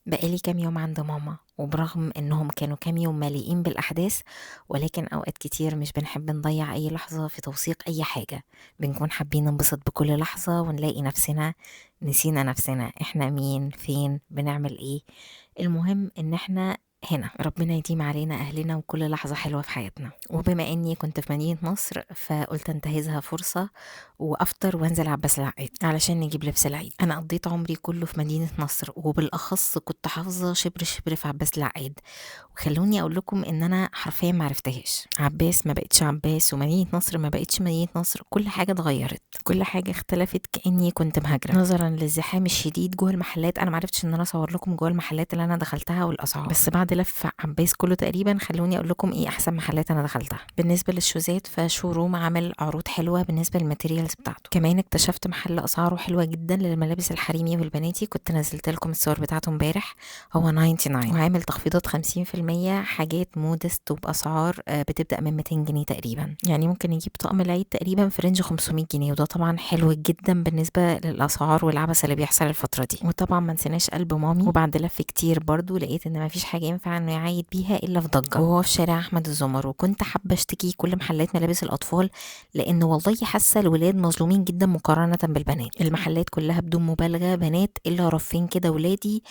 بقالي كام يوم عند ماما، وبرغم انهم كانوا كام يوم مليئين بالاحداث، ولكن اوقات كتير مش بنحب نضيع اي لحظة في توثيق اي حاجة. بنكون حابين ننبسط بكل لحظة ونلاقي نفسنا نسينا نفسنا، احنا مين فين بنعمل ايه. المهم ان احنا هنا، ربنا يديم علينا اهلنا وكل لحظة حلوة في حياتنا. وبما اني كنت في مدينة نصر فقلت انتهزها فرصة وافطر وانزل عباس العقاد علشان نجيب لبس العيد. انا قضيت عمري كله في مدينة نصر، وبالاخص كنت حافظة شبر شبر في عباس العقاد. وخلوني اقول لكم ان انا حرفيا ما عرفتهاش. عباس ما بقتش عباس، ومدينة نصر ما بقتش مدينة نصر. كل حاجة اتغيرت، كل حاجة اختلفت، كأني كنت مهاجرة. نظرا للزحام الشديد جوه المحلات، انا ما عرفتش ان انا اصور لكم جوه المحلات اللي انا دخلتها والاسعار، بس بعد لف عباس كله تقريبا خلوني اقول لكم ايه احسن محلات انا دخلتها. بالنسبة للشوزات فشوروم عامل عروض حلوة بالنسبة للماتيريالز بتاعته. كمان اكتشفت محل اسعاره حلوة جدا للملابس الحريمي والبناتي، كنت نزلت لكم الصور بتاعته امبارح. هو 99 وعامل تخفيضات 50%، حاجات مودست وباسعار بتبدا من 200 جنيه تقريبا. يعني ممكن يجيب طقم العيد تقريبا في رينج 500 جنيه، وده طبعا حلو جدا بالنسبه للاسعار والعبث اللي بيحصل الفتره دي. وطبعا ما نسيناش قلب مامي، وبعد لف كتير برضو لقيت ان ما فيش حاجه ينفع انه يعيد بيها الا في ضجه، وهو في شارع احمد الزمر. وكنت حابه اشتكي كل محلات ملابس الاطفال، لان والله حاسه الولاد مظلومين جدا مقارنه بالبنات. المحلات كلها بدون مبالغه بنات الا رفين كده ولادي،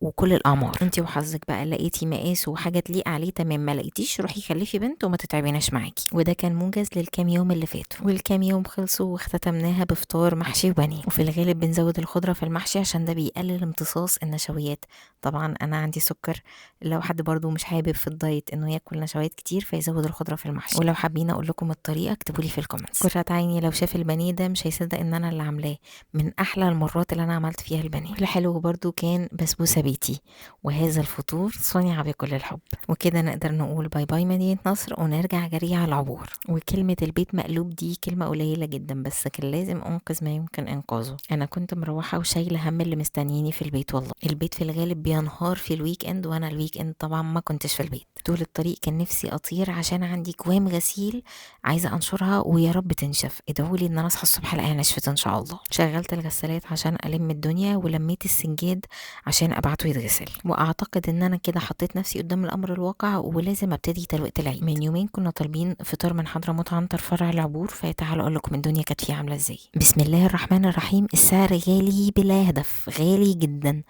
وكل الاعمار. انتي وحظك بقى، لقيتي مقاس وحاجه تليق عليه تمام، ما لقيتيش روحي خلفي بنت وما تتعبيناش معاكي. وده كان موجز للكام يوم اللي فاتوا، والكام يوم خلصوا واختتمناها بفطار محشي وبانيه. وفي الغالب بنزود الخضره في المحشي عشان ده بيقلل امتصاص النشويات. طبعا انا عندي سكر، لو حد برضو مش حابب في الدايت انه ياكل نشويات كتير فيزود الخضره في المحشي. ولو حابين اقول لكم الطريقه اكتبوا لي في الكومنتس. قرة عيني لو شاف البانيه ده مش هيصدق ان انا اللي عاملاه، من احلى المرات اللي انا عملت فيها البانيه. الحلو برضو كان بسبوسه بيتي، وهذا الفطور صنع بكل الحب. وكده نقدر نقول باي باي مدينة نصر ونرجع جري على العبور. وكلمة البيت مقلوب دي كلمة قليلة جدا، بس كان لازم انقذ ما يمكن انقاذه. انا كنت مروحة وشايلة هم اللي مستنيني في البيت. والله البيت في الغالب بينهار في الويك اند، وانا الويك اند طبعا ما كنتش في البيت. طول الطريق كان نفسي اطير عشان عندي كوام غسيل عايزة انشرها ويا رب تنشف. ادعولي ان انا اصحى الصبح الاقيها نشفت ان شاء الله. شغلت الغسالات عشان الم الدنيا، ولميت السنجاد عشان ابعته يتغسل. واعتقد ان انا كده حطيت نفسي قدام الامر الواقع، ولازم ابتدي ترويق العيد. من يومين كنا طالبين فطار من حضرموت عنتر فرع العبور، فتعالوا اقول لكم الدنيا كانت فيه عامله ازاي. بسم الله الرحمن الرحيم. السعر غالي بلا هدف، غالي جدا.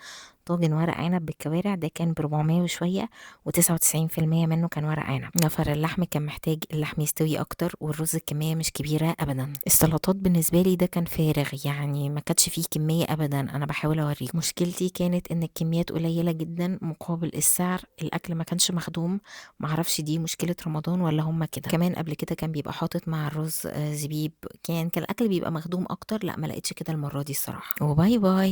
طاجن ورق عنب بالكوارع ده كان ب400 وشويه، و99% منه كان ورق عنب. نفر اللحم كان محتاج اللحم يستوي اكتر، والرز الكميه مش كبيره ابدا. السلطات بالنسبه لي ده كان فارغ، يعني ما كانتش فيه كميه ابدا. انا بحاول اوريك مشكلتي كانت ان الكميات قليله جدا مقابل السعر. الاكل ما كانش مخدوم، معرفش دي مشكله رمضان ولا هما كده. كمان قبل كده كان بيبقى حاطط مع الرز زبيب، كان الاكل بيبقى مخدوم اكتر. لا ما لقيتش كده المره دي الصراحه. وباي باي.